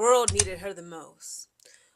world needed her the most.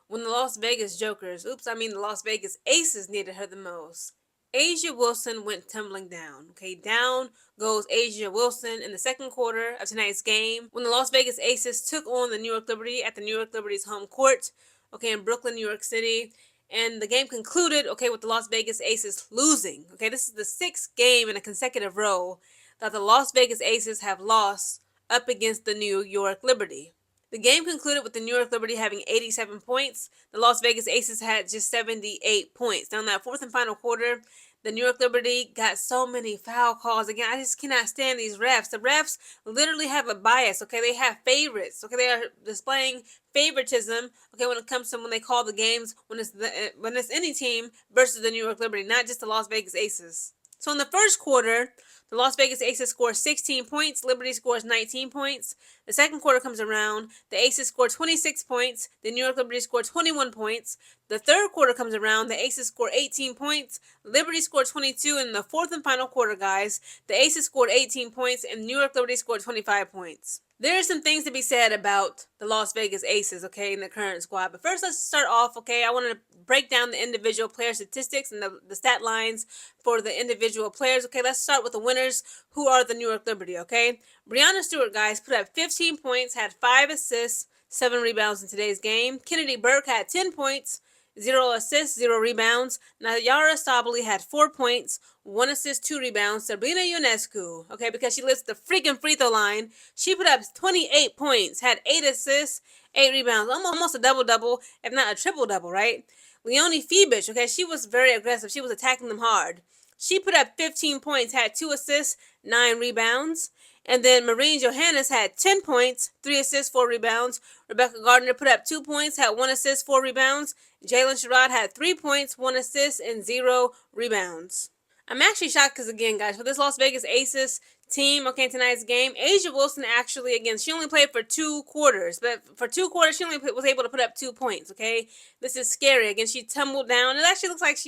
When the Las Vegas the Las Vegas Aces needed her the most, Asia Wilson went tumbling down. Okay, down goes Asia Wilson in the second quarter of tonight's game when the Las Vegas Aces took on the New York Liberty at the New York Liberty's home court, okay, in Brooklyn, New York City. And the game concluded, okay, with the Las Vegas Aces losing. Okay, this is the sixth game in a consecutive row that the Las Vegas Aces have lost up against the New York Liberty. The game concluded with the New York Liberty having 87 points. The Las Vegas Aces had just 78 points. Now in that fourth and final quarter, the New York Liberty got so many foul calls. Again, I just cannot stand these refs. The refs literally have a bias, okay? They have favorites, okay? They are displaying favoritism, okay, when it comes to when they call the games when it's any team versus the New York Liberty, not just the Las Vegas Aces. So in the first quarter, the Las Vegas Aces score 16 points. Liberty scores 19 points. The second quarter comes around. The Aces score 26 points. The New York Liberty score 21 points. The third quarter comes around. The Aces score 18 points. Liberty scored 22. In the fourth and final quarter, guys, the Aces scored 18 points and New York Liberty scored 25 points. There are some things to be said about the Las Vegas Aces, okay, in the current squad. But first, let's start off, okay, I want to break down the individual player statistics and the stat lines for the individual players. Okay, let's start with the winners, who are the New York Liberty, okay? Brianna Stewart, guys, put up 15 points, had 5 assists, 7 rebounds in today's game. Kennedy Burke had 10 points, 0 assists, 0 rebounds. Nayara Sabali had 4 points, 1 assist, 2 rebounds. Sabrina Ionescu, okay, because she lives the freaking free throw line, she put up 28 points, had 8 assists, 8 rebounds. Almost a double-double, if not a triple-double, right? Leonie Febich, okay, she was very aggressive. She was attacking them hard. She put up 15 points, had 2 assists, 9 rebounds. And then Maureen Johannes had 10 points, 3 assists, 4 rebounds. Rebecca Gardner put up 2 points, had 1 assist, 4 rebounds. Jalen Sherrod had 3 points, 1 assist, and 0 rebounds. I'm actually shocked because, again, guys, for this Las Vegas Aces team, okay, tonight's game, Asia Wilson actually, again, she only played for 2 quarters, but for 2 quarters, she only was able to put up 2 points, okay? This is scary. Again, she tumbled down. It actually looks like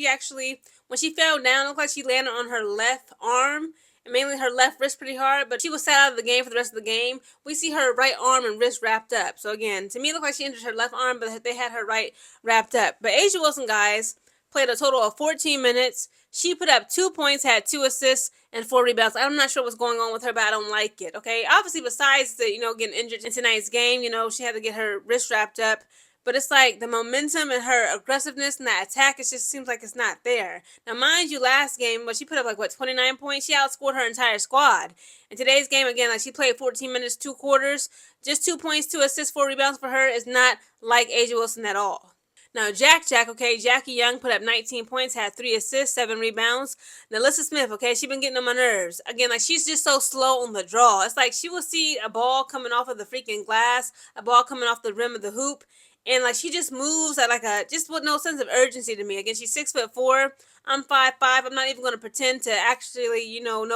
when she fell down, it looked like she landed on her left arm, and mainly her left wrist pretty hard, but she was sat out of the game for the rest of the game. We see her right arm and wrist wrapped up. So, again, to me, it looked like she injured her left arm, but they had her right wrapped up. But Asia Wilson, guys, played a total of 14 minutes. She put up 2 points, had 2 assists, and 4 rebounds. I'm not sure what's going on with her, but I don't like it, okay? Obviously, besides the, getting injured in tonight's game, she had to get her wrist wrapped up. But it's like the momentum and her aggressiveness and that attack, it just seems like it's not there. Now, mind you, last game, she put up 29 points? She outscored her entire squad. In today's game, again, she played 14 minutes, 2 quarters. Just 2 points, 2 assists, 4 rebounds for her is not like Asia Wilson at all. Now, okay, Jackie Young put up 19 points, had 3 assists, 7 rebounds. Nalyssa Smith, okay, she been getting on my nerves. Again, she's just so slow on the draw. It's like she will see a ball coming off of the freaking glass, a ball coming off the rim of the hoop, and she just moves at just with no sense of urgency to me. Again, she's 6'4". I'm 5'5". I'm not even going to pretend to actually, know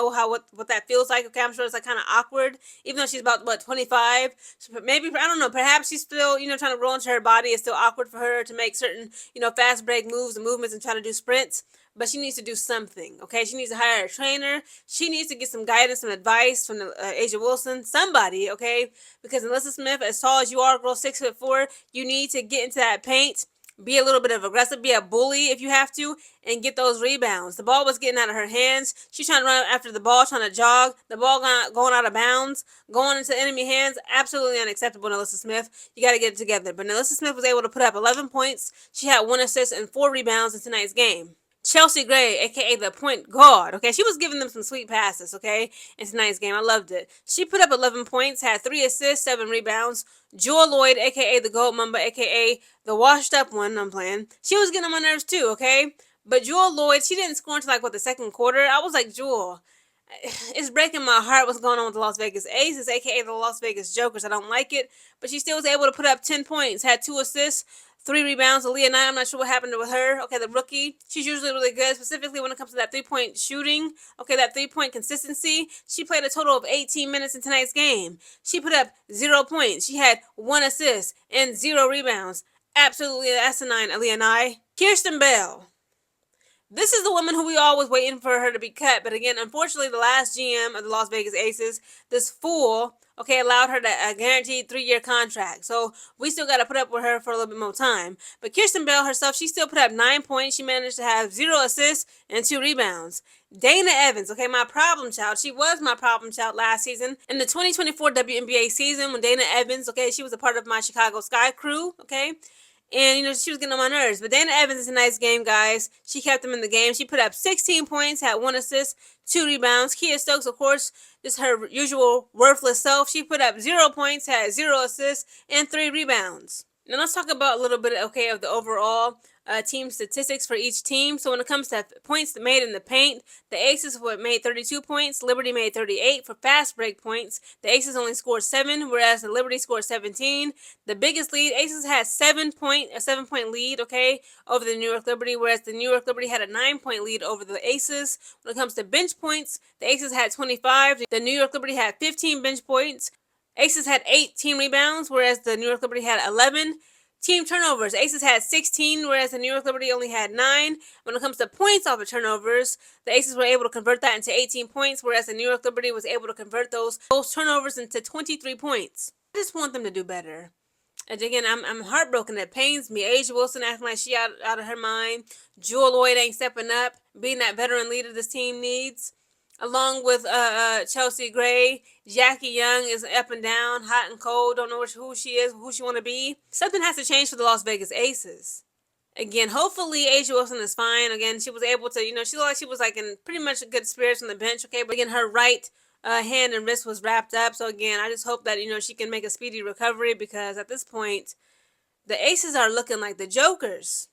what that feels like. Okay, I'm sure it's kind of awkward, even though she's about 25. So maybe, I don't know. Perhaps she's still trying to roll into her body. It's still awkward for her to make certain fast break moves and movements and try to do sprints. But she needs to do something, okay? She needs to hire a trainer. She needs to get some guidance, some advice from Asia Wilson, somebody, okay? Because Nalyssa Smith, as tall as you are, girl, 6'4", you need to get into that paint, be a little bit of aggressive, be a bully if you have to, and get those rebounds. The ball was getting out of her hands. She's trying to run after the ball, trying to jog. The ball going out of bounds, going into enemy hands. Absolutely unacceptable, Nalyssa Smith. You got to get it together. But Nalyssa Smith was able to put up 11 points. She had 1 assist and 4 rebounds in tonight's game. Chelsea Gray, a.k.a. the point guard, okay? She was giving them some sweet passes, okay, in tonight's game. I loved it. She put up 11 points, had 3 assists, 7 rebounds. Jewel Lloyd, a.k.a. the Gold Mamba, a.k.a. the washed-up one I'm playing. She was getting on my nerves too, okay? But Jewel Lloyd, she didn't score until, the second quarter. I was like, Jewel, it's breaking my heart what's going on with the Las Vegas Aces, a.k.a. the Las Vegas Jokers. I don't like it. But she still was able to put up 10 points, had 2 assists, 3 rebounds. Aaliyah Knight, I'm not sure what happened with her. Okay, the rookie. She's usually really good, specifically when it comes to that 3-point shooting. Okay, that 3-point consistency. She played a total of 18 minutes in tonight's game. She put up 0 points. She had 1 assist and 0 rebounds. Absolutely asinine, Aaliyah Knight. Kirsten Bell. This is the woman who we always waiting for her to be cut. But again, unfortunately, the last GM of the Las Vegas Aces, this fool, okay, allowed her to a guaranteed 3-year contract. So we still got to put up with her for a little bit more time. But Kirsten Bell herself, she still put up 9 points. She managed to have 0 assists and 2 rebounds. Dana Evans, okay, my problem child. She was my problem child last season. In the 2024 WNBA season, when Dana Evans, okay, she was a part of my Chicago Sky crew, okay? And, she was getting on my nerves. But Dana Evans is a nice game, guys. She kept them in the game. She put up 16 points, had 1 assist, 2 rebounds. Kia Stokes, of course, just her usual worthless self. She put up 0 points, had 0 assists, and 3 rebounds. Now let's talk about a little bit, okay, of the overall team statistics for each team. So when it comes to points made in the paint, the Aces made 32 points, Liberty made 38 for fast break points. The Aces only scored 7, whereas the Liberty scored 17. The biggest lead, Aces had a 7-point lead, okay, over the New York Liberty, whereas the New York Liberty had a 9-point lead over the Aces. When it comes to bench points, the Aces had 25, the New York Liberty had 15 bench points. Aces had 8 team rebounds, whereas the New York Liberty had 11. Team turnovers, Aces had 16, whereas the New York Liberty only had 9. When it comes to points off of turnovers, the Aces were able to convert that into 18 points, whereas the New York Liberty was able to convert those turnovers into 23 points. I just want them to do better. And again, I'm heartbroken. It pains me. A'ja Wilson acting like she out of her mind. Jewel Lloyd ain't stepping up, being that veteran leader this team needs. Along with Chelsea Gray, Jackie Young is up and down, hot and cold, don't know who she is, who she want to be. Something has to change for the Las Vegas Aces. Again, hopefully A'ja Wilson is fine. Again, she was able to, she looked like she was like in pretty much good spirits on the bench, okay? But again, her right hand and wrist was wrapped up. So again, I just hope that, she can make a speedy recovery, because at this point, the Aces are looking like the Jokers.